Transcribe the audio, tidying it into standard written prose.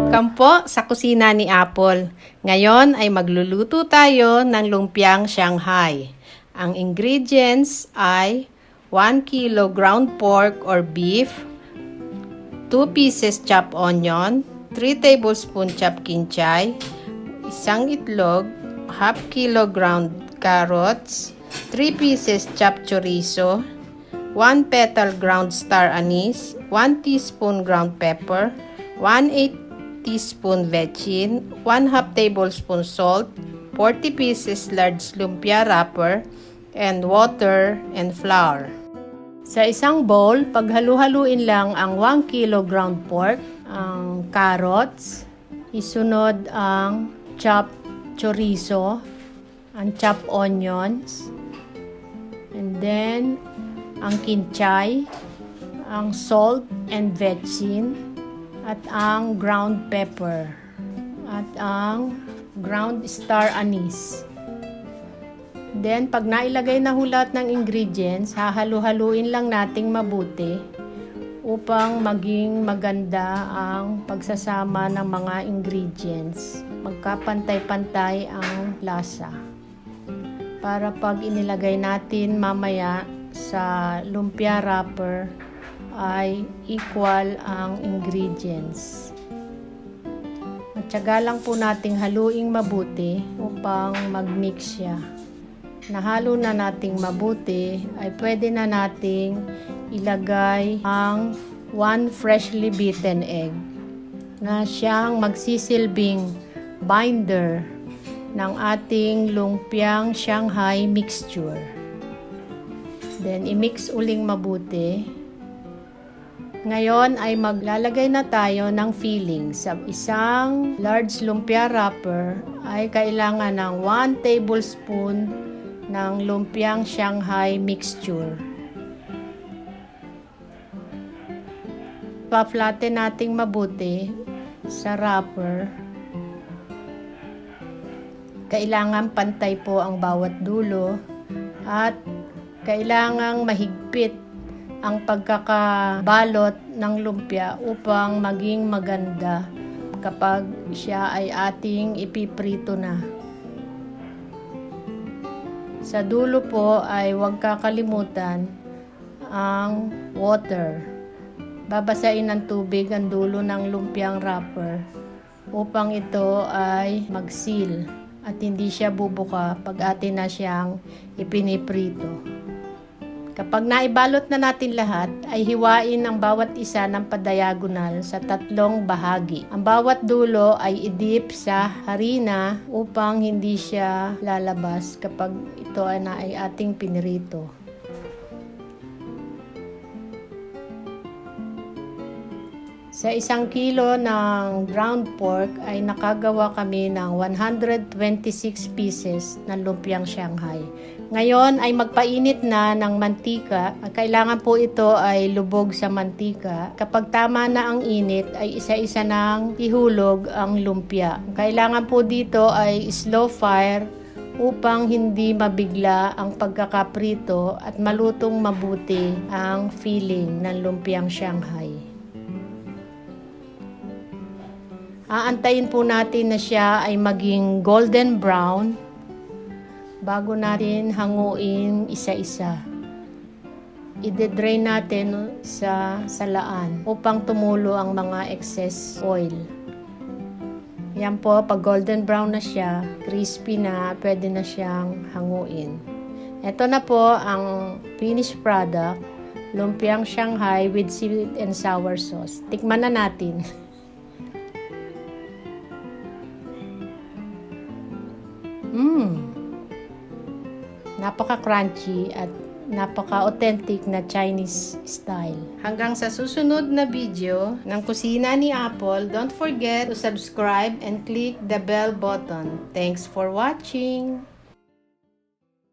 Welcome po sa kusina ni Apple. Ngayon ay magluluto tayo ng lumpiang Shanghai. Ang ingredients ay 1 kilo ground pork or beef, 2 pieces chopped onion, 3 tablespoon chopped kinchay, isang itlog, half kilo ground carrots, 3 pieces chopped chorizo, 1 petal ground star anise, 1 teaspoon ground pepper, 1/8 teaspoon bechin, 1/2 tablespoon salt, 40 pieces large lumpia wrapper, and water and flour. Sa isang bowl, paghalu-haluin lang ang 1 kilo ground pork, ang carrots, isunod ang chopped chorizo, ang chopped onions, and then ang kinchay, ang salt and bechin, at ang ground pepper, at ang ground star anise. Then, pag nailagay na lahat ng ingredients, hahalu-haluin lang nating mabuti upang maging maganda ang pagsasama ng mga ingredients. Magkapantay-pantay ang lasa. Para pag inilagay natin mamaya sa lumpia wrapper, ay equal ang ingredients. Matyaga lang po nating haluing mabuti upang mag-mix siya. Nahalo na nating mabuti, ay pwede na nating ilagay ang 1 freshly beaten egg na siyang magsisilbing binder ng ating lumpiang Shanghai mixture. Then, i-mix uling mabuti. Ngayon ay maglalagay na tayo ng filling. Sa isang large lumpia wrapper ay kailangan ng 1 tablespoon ng lumpiang Shanghai mixture. Pa-flatten nating mabuti sa wrapper. Kailangan pantay po ang bawat dulo at kailangang mahigpit ang pagkakabalot ng lumpia upang maging maganda kapag siya ay ating ipiprito na. Sa dulo po ay huwag kakalimutan ang water. Babasain ng tubig ang dulo ng lumpiang wrapper upang ito ay mag-seal at hindi siya bubuka pag atin na siyang ipiniprito. Kapag naibalot na natin lahat, ay hiwain ang bawat isa ng padiagonal sa 3 bahagi. Ang bawat dulo ay i-dip sa harina upang hindi siya lalabas kapag ito ay ating pinirito. Sa 1 kilo ng ground pork ay nakagawa kami ng 126 pieces ng lumpiang Shanghai. Ngayon ay magpainit na ng mantika. Kailangan po ito ay lubog sa mantika. Kapag tama na ang init ay isa-isa nang ihulog ang lumpia. Kailangan po dito ay slow fire upang hindi mabigla ang pagkakaprito at malutong mabuti ang filling ng lumpiang Shanghai. Aantayin po natin na siya ay maging golden brown bago natin hanguin isa-isa. I-drain natin sa salaan upang tumulo ang mga excess oil. Yan po, pag golden brown na siya, crispy na, pwede na siyang hanguin. Ito na po ang finished product, lumpiang Shanghai with sweet and sour sauce. Tikman na natin. Napaka-crunchy at napaka-authentic na Chinese style. Hanggang sa susunod na video ng Kusina ni Apple, don't forget to subscribe and click the bell button. Thanks for watching!